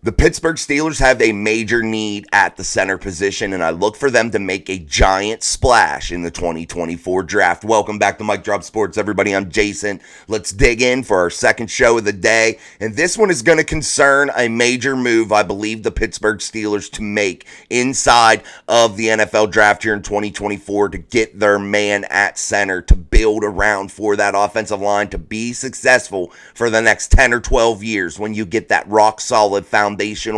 The Pittsburgh Steelers have a major need at the center position, and I look for them to make a giant splash in the 2024 draft. Welcome back to Mike Drop Sports, everybody. I'm Jason. Let's dig in for our second show of the day, and this one is going to concern a major move I believe the Pittsburgh Steelers to make inside of the NFL draft here in 2024 to get their man at center, to build around for that offensive line to be successful for the next 10 or 12 years when you get that rock-solid foundational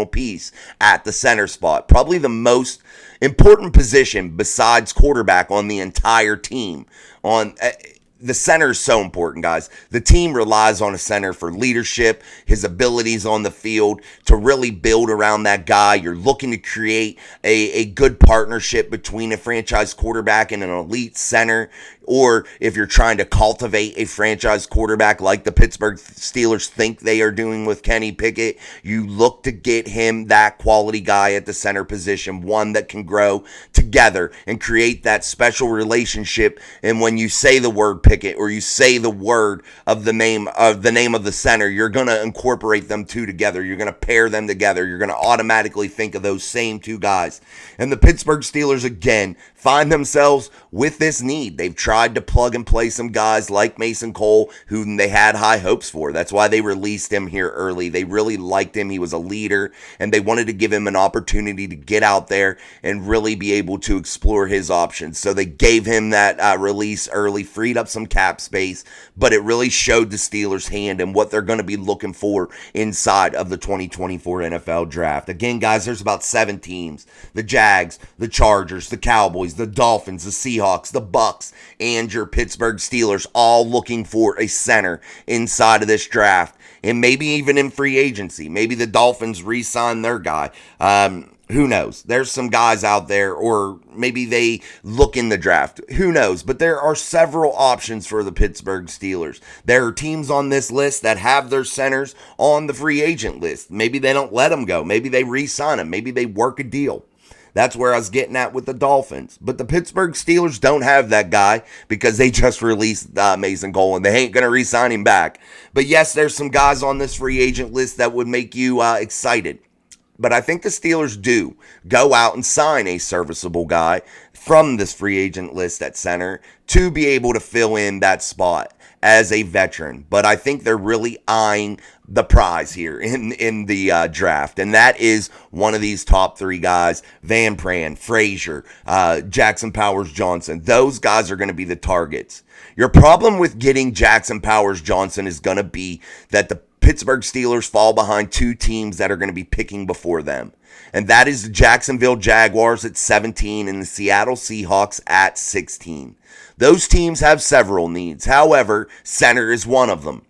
piece at the center spot. Probably the most important position besides quarterback on the entire team. The center is so important, guys. The team relies on a center for leadership, his abilities on the field, to really build around that guy. You're looking to create a good partnership between a franchise quarterback and an elite center. Or if you're trying to cultivate a franchise quarterback like the Pittsburgh Steelers think they are doing with Kenny Pickett, you look to get him that quality guy at the center position, one that can grow together and create that special relationship. And when you say the word Pickett or you say the word of the name of the center, you're going to incorporate them two together. You're going to pair them together. You're going to automatically think of those same two guys. And the Pittsburgh Steelers, again, find themselves with this need. They've tried to plug and play some guys like Mason Cole, whom they had high hopes for. That's why they released him here early. They really liked him. He was a leader, and they wanted to give him an opportunity to get out there and really be able to explore his options. So they gave him that release early, freed up some cap space, but it really showed the Steelers' hand and what they're going to be looking for inside of the 2024 NFL draft. Again, guys, there's about 7 teams. The Jags, the Chargers, the Cowboys, the Dolphins, the Seahawks, the Bucks, and your Pittsburgh Steelers, all looking for a center inside of this draft, and maybe even in free agency. Maybe the Dolphins re-sign their guy. Who knows? There's some guys out there, or maybe they look in the draft. Who knows? But there are several options for the Pittsburgh Steelers. There are teams on this list that have their centers on the free agent list. Maybe they don't let them go. Maybe they re-sign them. Maybe they work a deal. That's where I was getting at with the Dolphins. But the Pittsburgh Steelers don't have that guy because they just released Mason Cole, and they ain't going to re-sign him back. But yes, there's some guys on this free agent list that would make you excited. But I think the Steelers do go out and sign a serviceable guy from this free agent list at center to be able to fill in that spot as a veteran. But I think they're really eyeing the prize here in the draft, and that is one of these top 3 guys: Van Pran, Frazier, Jackson Powers-Johnson. Those guys are going to be the targets. Your problem with getting Jackson Powers-Johnson is going to be that the Pittsburgh Steelers fall behind 2 teams that are going to be picking before them. And that is the Jacksonville Jaguars at 17 and the Seattle Seahawks at 16. Those teams have several needs. However, center is one of them.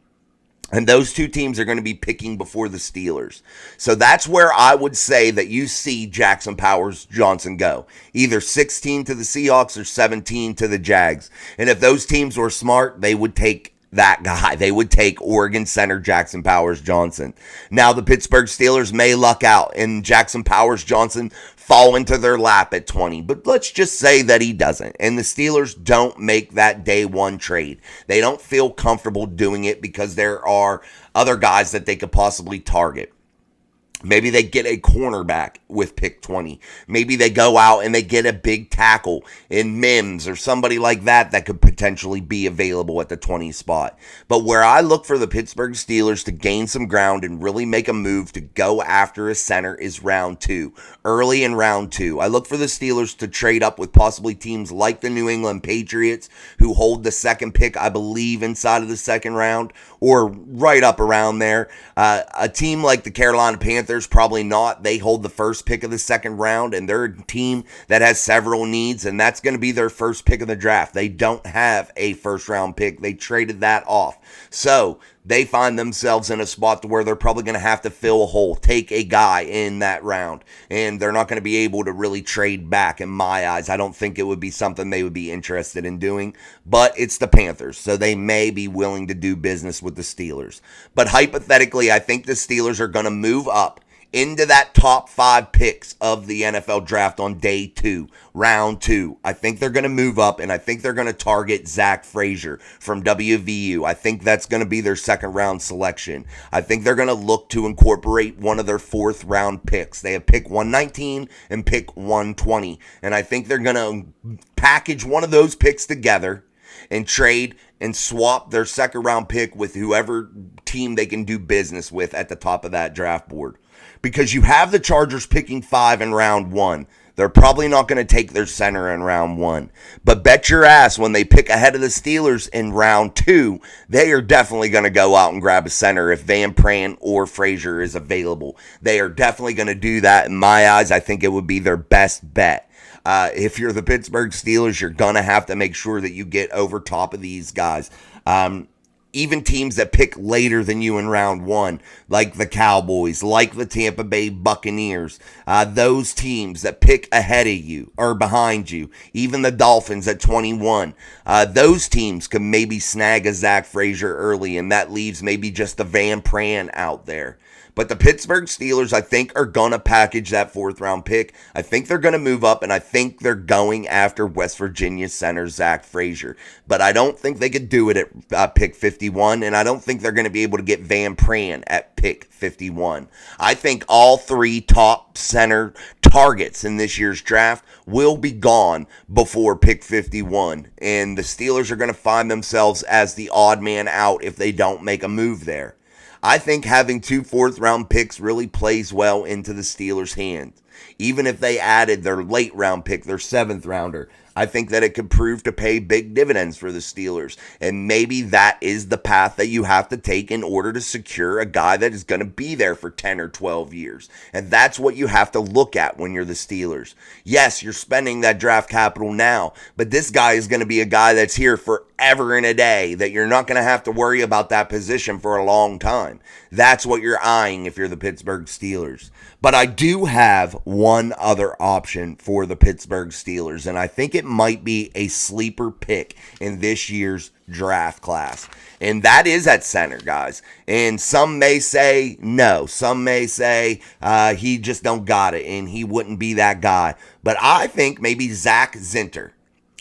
And those 2 teams are going to be picking before the Steelers. So that's where I would say that you see Jackson Powers-Johnson go. Either 16 to the Seahawks or 17 to the Jags. And if those teams were smart, they would take that guy. They would take Oregon center Jackson Powers-Johnson. Now the Pittsburgh Steelers may luck out and Jackson Powers-Johnson fall into their lap at 20. But let's just say that he doesn't. And the Steelers don't make that day one trade. They don't feel comfortable doing it because there are other guys that they could possibly target. Maybe they get a cornerback with pick 20. Maybe they go out and they get a big tackle in Mims or somebody like that could potentially be available at the 20 spot. But where I look for the Pittsburgh Steelers to gain some ground and really make a move to go after a center is round 2. Early in round 2. I look for the Steelers to trade up with possibly teams like the New England Patriots, who hold the second pick, I believe, inside of the second round, or right up around there. A team like the Carolina Panthers, probably not. They hold the first pick of the second round, and they're a team that has several needs, and that's going to be their first pick of the draft. They don't have a first round pick. They traded that off. So they find themselves in a spot to where they're probably going to have to fill a hole, take a guy in that round, and they're not going to be able to really trade back in my eyes. I don't think it would be something they would be interested in doing, but it's the Panthers, so they may be willing to do business with the Steelers. But hypothetically, I think the Steelers are going to move up into that top 5 picks of the NFL draft on day 2, round 2. I think they're going to move up, and I think they're going to target Zach Frazier from WVU. I think that's going to be their second round selection. I think they're going to look to incorporate one of their 4th round picks. They have pick 119 and pick 120, and I think they're going to package one of those picks together and trade and swap their second round pick with whoever team they can do business with at the top of that draft board. Because you have the Chargers picking 5 in round 1. They're probably not going to take their center in round 1. But bet your ass when they pick ahead of the Steelers in round 2, they are definitely going to go out and grab a center if Van Pran or Frazier is available. They are definitely going to do that. In my eyes, I think it would be their best bet. If you're the Pittsburgh Steelers, you're going to have to make sure that you get over top of these guys. Even teams that pick later than you in round 1, like the Cowboys, like the Tampa Bay Buccaneers, those teams that pick ahead of you or behind you, even the Dolphins at 21, those teams can maybe snag a Zach Frazier early, and that leaves maybe just the Van Pran out there. But the Pittsburgh Steelers, I think, are going to package that 4th round pick. I think they're going to move up, and I think they're going after West Virginia center Zach Frazier. But I don't think they could do it at pick 51, and I don't think they're going to be able to get Van Pran at pick 51. I think all 3 top center targets in this year's draft will be gone before pick 51, and the Steelers are going to find themselves as the odd man out if they don't make a move there. I think having 2 4th round picks really plays well into the Steelers' hands. Even if they added their late round pick, their 7th rounder, I think that it could prove to pay big dividends for the Steelers. And maybe that is the path that you have to take in order to secure a guy that is going to be there for 10 or 12 years. And that's what you have to look at when you're the Steelers. Yes, you're spending that draft capital now, but this guy is going to be a guy that's here forever and a day, that you're not going to have to worry about that position for a long time. That's what you're eyeing if you're the Pittsburgh Steelers. But I do have one other option for the Pittsburgh Steelers, and I think it might be a sleeper pick in this year's draft class. And that is at center, guys. And some may say no. Some may say he just don't got it and he wouldn't be that guy. But I think maybe Zach Zinter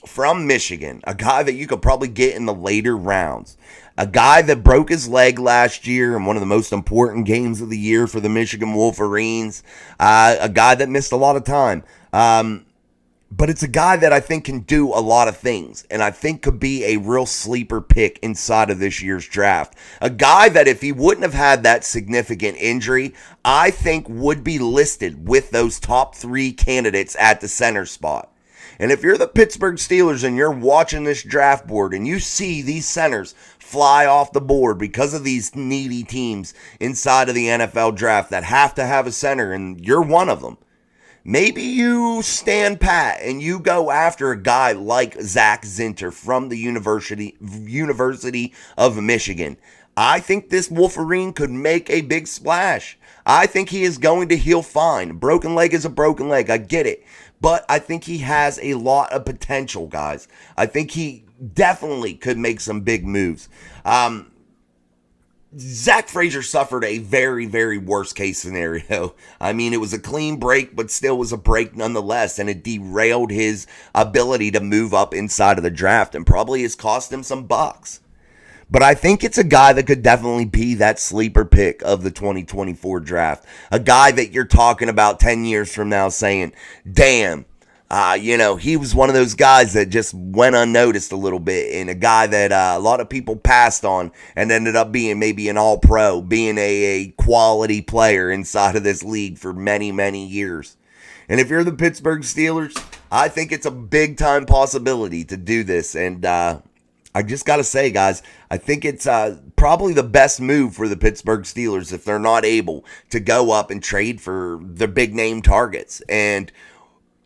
from Michigan, a guy that you could probably get in the later rounds. A guy that broke his leg last year in one of the most important games of the year for the Michigan Wolverines. A guy that missed a lot of time. But it's a guy that I think can do a lot of things, and I think could be a real sleeper pick inside of this year's draft. A guy that if he wouldn't have had that significant injury, I think would be listed with those top 3 candidates at the center spot. And if you're the Pittsburgh Steelers and you're watching this draft board and you see these centers fly off the board because of these needy teams inside of the NFL draft that have to have a center, and you're one of them, maybe you stand pat and you go after a guy like Zach Zinter from the University of Michigan. I think this Wolverine could make a big splash. I think he is going to heal fine. A broken leg is a broken leg. I get it. But I think he has a lot of potential, guys. I think he definitely could make some big moves. Zach Frazier suffered a very, very worst case scenario. I mean, it was a clean break, but still was a break nonetheless, and it derailed his ability to move up inside of the draft and probably has cost him some bucks. But I think it's a guy that could definitely be that sleeper pick of the 2024 draft. A guy that you're talking about 10 years from now saying, damn, he was one of those guys that just went unnoticed a little bit, and a guy that a lot of people passed on and ended up being maybe an all-pro, being a quality player inside of this league for many, many years. And if you're the Pittsburgh Steelers, I think it's a big-time possibility to do this. And I just got to say, guys, I think it's probably the best move for the Pittsburgh Steelers if they're not able to go up and trade for the big-name targets. And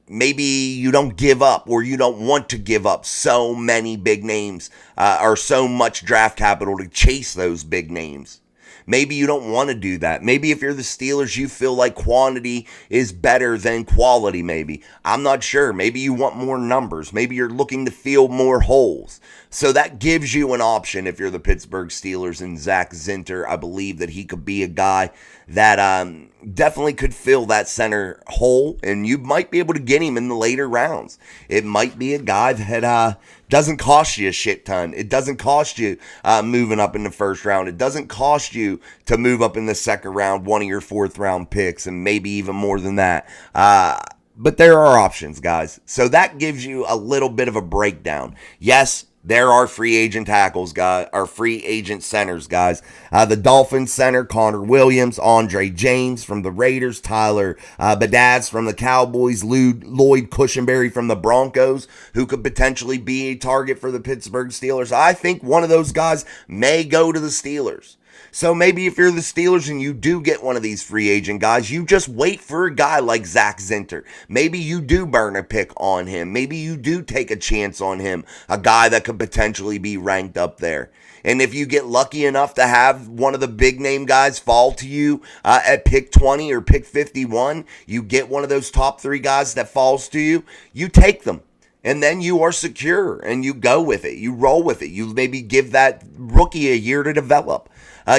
maybe you don't give up, or you don't want to give up so many big names or so much draft capital to chase those big names. Maybe you don't want to do that. Maybe if you're the Steelers, you feel like quantity is better than quality, maybe. I'm not sure. Maybe you want more numbers. Maybe you're looking to fill more holes. So that gives you an option if you're the Pittsburgh Steelers. And Zach Zinter, I believe that he could be a guy that definitely could fill that center hole, and you might be able to get him in the later rounds. It might be a guy that doesn't cost you a shit ton. It doesn't cost you moving up in the first round. It doesn't cost you to move up in the second round, one of your fourth round picks, and maybe even more than that. But there are options, guys. So that gives you a little bit of a breakdown. Yes, there are free agent tackles, guys, or free agent centers, guys. The Dolphins center, Connor Williams, Andre James from the Raiders, Tyler Badaz from the Cowboys, Lloyd Cushenberry from the Broncos, who could potentially be a target for the Pittsburgh Steelers. I think one of those guys may go to the Steelers. So maybe if you're the Steelers and you do get one of these free agent guys, you just wait for a guy like Zach Zinter. Maybe you do burn a pick on him. Maybe you do take a chance on him, a guy that could potentially be ranked up there. And if you get lucky enough to have one of the big name guys fall to you at pick 20 or pick 51, you get one of those top 3 guys that falls to you, you take them. And then you are secure and you go with it. You roll with it. You maybe give that rookie a year to develop.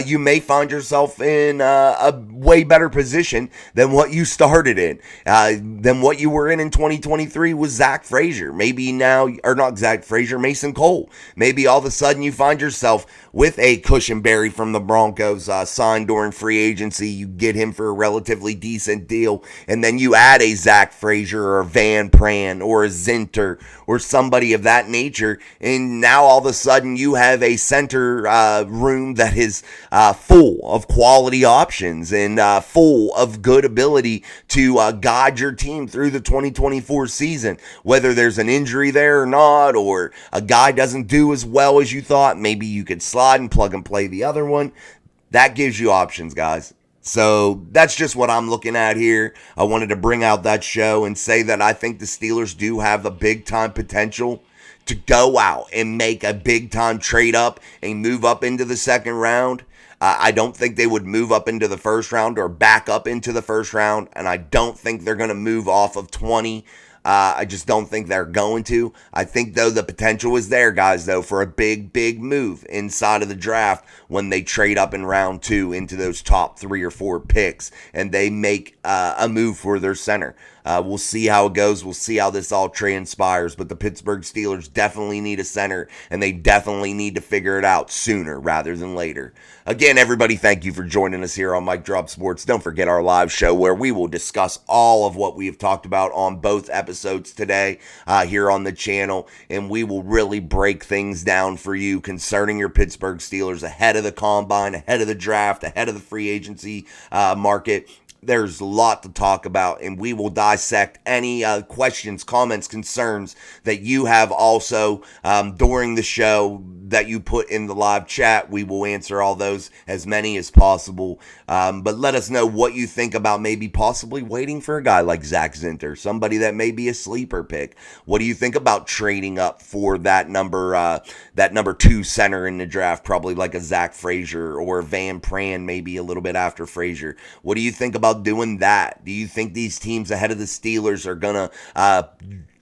You may find yourself in a way better position than what you started in. Than what you were in 2023 with Zach Frazier. Maybe now, or not Zach Frazier, Mason Cole. Maybe all of a sudden you find yourself with a Cushenberry from the Broncos signed during free agency. You get him for a relatively decent deal. And then you add a Zach Frazier or a Van Pran or a Zinter or somebody of that nature. And now all of a sudden you have a center room that is full of quality options and full of good ability to guide your team through the 2024 season. Whether there's an injury there or not, or a guy doesn't do as well as you thought, maybe you could slide and plug and play the other one. That gives you options, guys. So that's just what I'm looking at here. I wanted to bring out that show and say that I think the Steelers do have a big time potential to go out and make a big time trade up and move up into the second round. I don't think they would move up into the first round or back up into the first round. And I don't think they're going to move off of 20. I just don't think they're going to. I think, though, the potential is there, guys, though, for a big, big move inside of the draft when they trade up in round 2 into those top 3 or 4 picks and they make a move for their center. We'll see how it goes. We'll see how this all transpires. But the Pittsburgh Steelers definitely need a center, and they definitely need to figure it out sooner rather than later. Again, everybody, thank you for joining us here on Mic Drop Sports. Don't forget our live show where we will discuss all of what we have talked about on both episodes today here on the channel, and we will really break things down for you concerning your Pittsburgh Steelers ahead of the combine, ahead of the draft, ahead of the free agency market. There's a lot to talk about, and we will dissect any questions, comments, concerns that you have also during the show that you put in the live chat. We will answer all those, as many as possible. But let us know what you think about maybe possibly waiting for a guy like Zach Zinter, somebody that may be a sleeper pick. What do you think about trading up for that number 2 center in the draft, probably like a Zach Frazier or a Van Pran, maybe a little bit after Frazier? What do you think about doing that? Do you think these teams ahead of the Steelers are gonna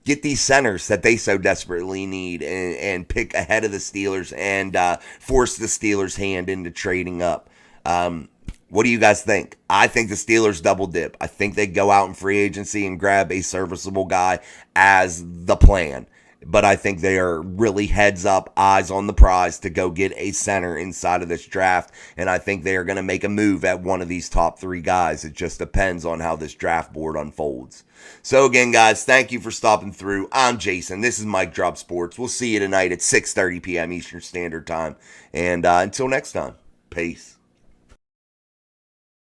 get these centers that they so desperately need and pick ahead of the Steelers and force the Steelers' hand into trading up? What do you guys think? I think the Steelers double dip. I think they go out in free agency and grab a serviceable guy as the plan. But I think they are really heads up, eyes on the prize to go get a center inside of this draft. And I think they are going to make a move at one of these top 3 guys. It just depends on how this draft board unfolds. So again, guys, thank you for stopping through. I'm Jason. This is Mic Drop Sports. We'll see you tonight at 6:30 p.m. Eastern Standard Time. And until next time, peace.